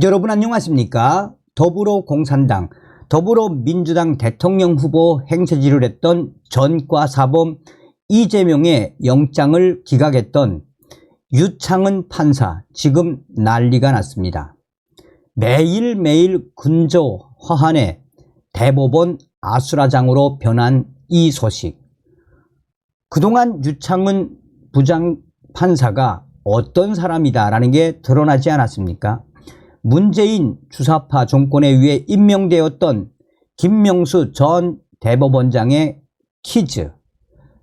여러분 안녕하십니까? 더불어공산당, 더불어민주당 대통령 후보 행세지를 했던 전과사범 이재명의 영장을 기각했던 유창은 판사, 지금 난리가 났습니다. 매일매일 근저 화환에 대법원 아수라장으로 변한 이 소식. 그동안 유창은 부장판사가 어떤 사람이다라는 게 드러나지 않았습니까? 문재인 주사파 정권에 의해 임명되었던 김명수 전 대법원장의 키즈.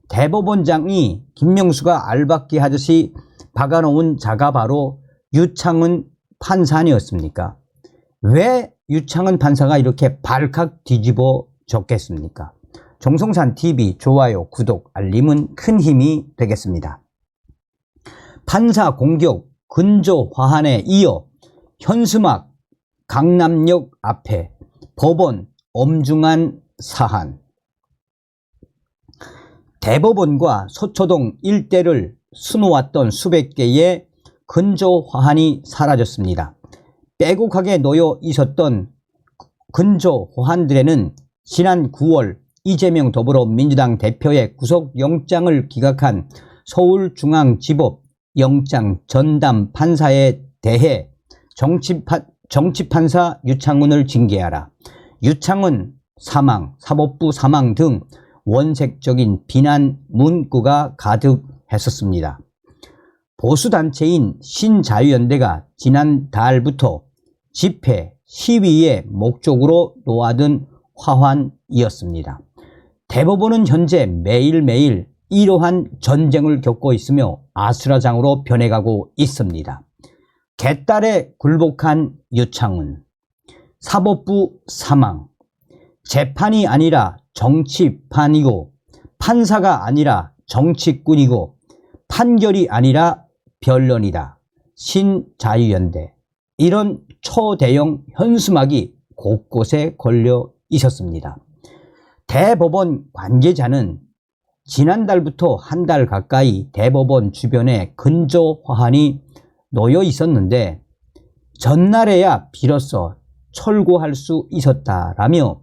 대법원장이 김명수가 알박기 하듯이 박아놓은 자가 바로 유창은 판사 아니었습니까? 왜 유창은 판사가 이렇게 발칵 뒤집어 졌겠습니까? 정성산TV 좋아요, 구독, 알림은 큰 힘이 되겠습니다. 판사 공격 근저 화환에 이어 현수막 강남역 앞에 법원 엄중한 사안. 대법원과 서초동 일대를 수놓았던 수백 개의 근저 화환이 사라졌습니다. 빼곡하게 놓여 있었던 근저 화환들에는 지난 9월 이재명 더불어민주당 대표의 구속영장을 기각한 서울중앙지법 영장 전담 판사에 대해 정치판사 유창은을 징계하라, 유창은 사망, 사법부 사망 등 원색적인 비난 문구가 가득했었습니다. 보수단체인 신자유연대가 지난달부터 집회, 시위의 목적으로 놓아둔 화환이었습니다. 대법원은 현재 매일매일 이러한 전쟁을 겪고 있으며 아수라장으로 변해가고 있습니다. 개딸에 굴복한 유창은, 사법부 사망, 재판이 아니라 정치판이고 판사가 아니라 정치꾼이고 판결이 아니라 변론이다. 신자유연대. 이런 초대형 현수막이 곳곳에 걸려 있었습니다. 대법원 관계자는 지난달부터 한 달 가까이 대법원 주변에 근저 화환이 놓여 있었는데 전날에야 비로소 철거할 수 있었다라며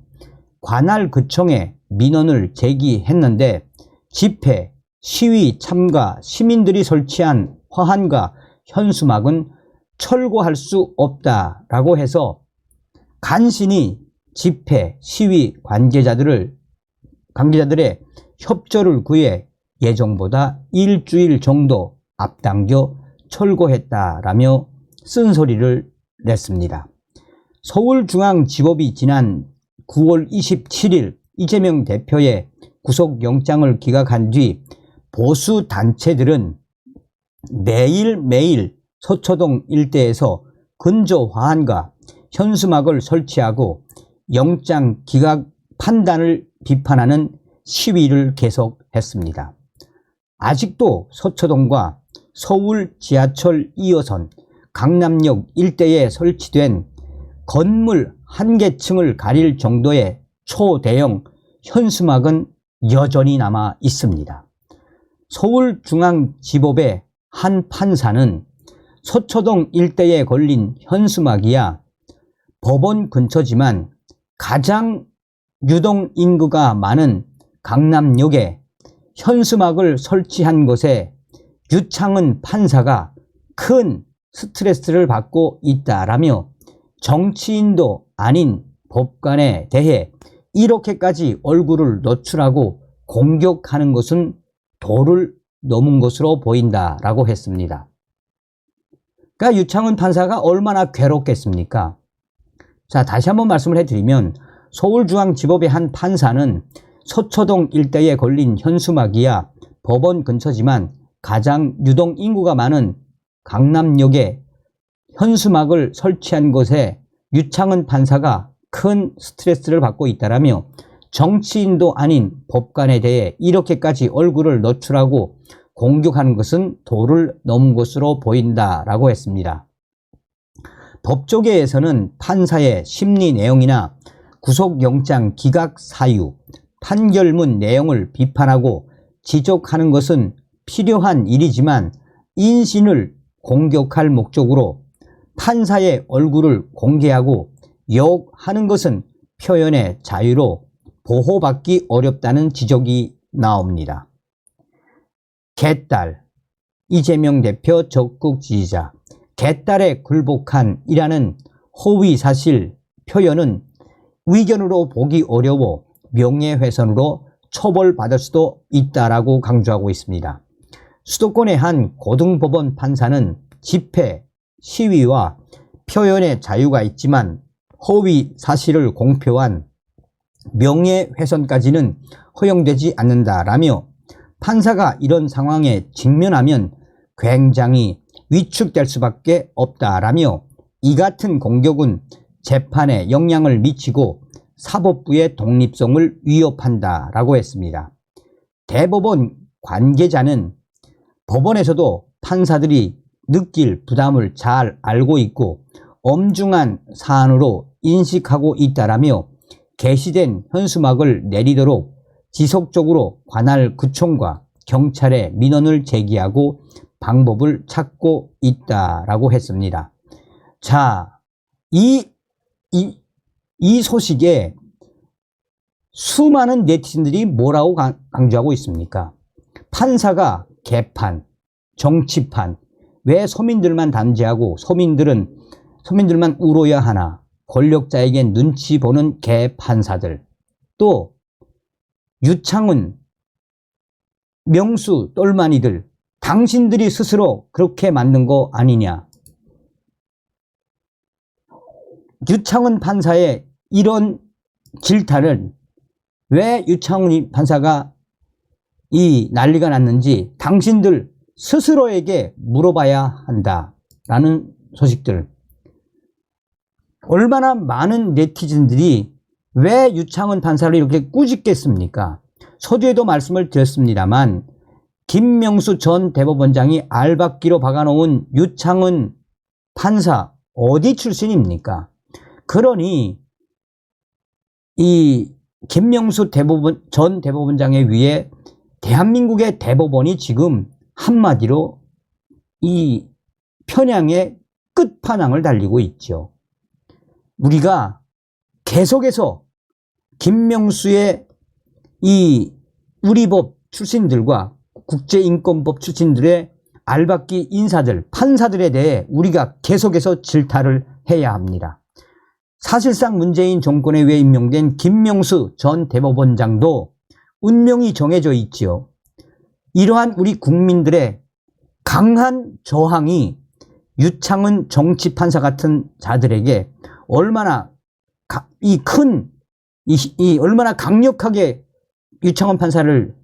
관할구청에 민원을 제기했는데 집회, 시위 참가 시민들이 설치한 화환과 현수막은 철거할 수 없다라고 해서 간신히 집회, 시위 관계자들의 협조를 구해 예정보다 일주일 정도 앞당겨 철거했다라며 쓴소리를 냈습니다. 서울중앙지법이 지난 9월 27일 이재명 대표의 구속영장을 기각한 뒤 보수단체들은 매일매일 서초동 일대에서 근저 화환과 현수막을 설치하고 영장 기각 판단을 비판하는 시위를 계속했습니다. 아직도 서초동과 서울 지하철 2호선 강남역 일대에 설치된 건물 한 개 층을 가릴 정도의 초대형 현수막은 여전히 남아 있습니다. 서울중앙지법의 한 판사는 서초동 일대에 걸린 현수막이야 법원 근처지만 가장 유동 인구가 많은 강남역에 현수막을 설치한 것에 유창은 판사가 큰 스트레스를 받고 있다라며 정치인도 아닌 법관에 대해 이렇게까지 얼굴을 노출하고 공격하는 것은 도를 넘은 것으로 보인다라고 했습니다. 그러니까 유창은 판사가 얼마나 괴롭겠습니까? 자, 다시 한번 말씀을 해드리면 서울중앙지법의 한 판사는 서초동 일대에 걸린 현수막이야 법원 근처지만 가장 유동 인구가 많은 강남역에 현수막을 설치한 것에 유창은 판사가 큰 스트레스를 받고 있다라며 정치인도 아닌 법관에 대해 이렇게까지 얼굴을 노출하고 공격하는 것은 도를 넘은 것으로 보인다라고 했습니다. 법조계에서는 판사의 심리 내용이나 구속영장 기각 사유, 판결문 내용을 비판하고 지적하는 것은 필요한 일이지만 인신을 공격할 목적으로 판사의 얼굴을 공개하고 욕하는 것은 표현의 자유로 보호받기 어렵다는 지적이 나옵니다. 개딸, 이재명 대표 적극 지지자. 개딸에 굴복한이라는 허위사실 표현은 의견으로 보기 어려워 명예훼손으로 처벌받을 수도 있다라고 강조하고 있습니다. 수도권의 한 고등법원 판사는 집회, 시위와 표현의 자유가 있지만 허위 사실을 공표한 명예훼손까지는 허용되지 않는다라며 판사가 이런 상황에 직면하면 굉장히 위축될 수밖에 없다라며 이 같은 공격은 재판에 영향을 미치고 사법부의 독립성을 위협한다라고 했습니다. 대법원 관계자는 법원에서도 판사들이 느낄 부담을 잘 알고 있고 엄중한 사안으로 인식하고 있다라며 게시된 현수막을 내리도록 지속적으로 관할 구청과 경찰에 민원을 제기하고 방법을 찾고 있다라고 했습니다. 자, 이 소식에 수많은 네티즌들이 뭐라고 강조하고 있습니까? 판사가 개판, 정치판, 왜 서민들만 단죄하고 서민들만 울어야 하나? 권력자에겐 눈치 보는 개판사들. 또 유창훈, 명수, 똘마니들, 당신들이 스스로 그렇게 만든 거 아니냐? 유창훈 판사의 이런 질타를 왜 유창훈 판사가 이 난리가 났는지 당신들 스스로에게 물어봐야 한다라는 소식들. 얼마나 많은 네티즌들이 왜 유창훈 판사를 이렇게 꾸짖겠습니까? 서두에도 말씀을 드렸습니다만 김명수 전 대법원장이 알박기로 박아놓은 유창훈 판사 어디 출신입니까? 그러니 이 김명수 전 대법원장에 위해 대한민국의 대법원이 지금 한마디로 이 편향의 끝판왕을 달리고 있죠. 우리가 계속해서 김명수의 이 우리법 출신들과 국제인권법 출신들의 알박기 인사들, 판사들에 대해 우리가 계속해서 질타를 해야 합니다. 사실상 문재인 정권에 의해 임명된 김명수 전 대법원장도 운명이 정해져 있지요. 이러한 우리 국민들의 강한 저항이 유창훈 정치판사 같은 자들에게 얼마나 얼마나 강력하게 유창훈 판사를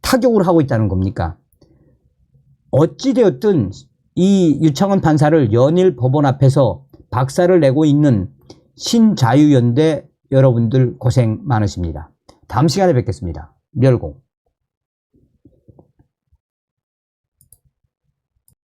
타격을 하고 있다는 겁니까? 어찌되었든 이 유창훈 판사를 연일 법원 앞에서 박살을 내고 있는 신자유연대 여러분들 고생 많으십니다. 다음 시간에 뵙겠습니다. 멸공.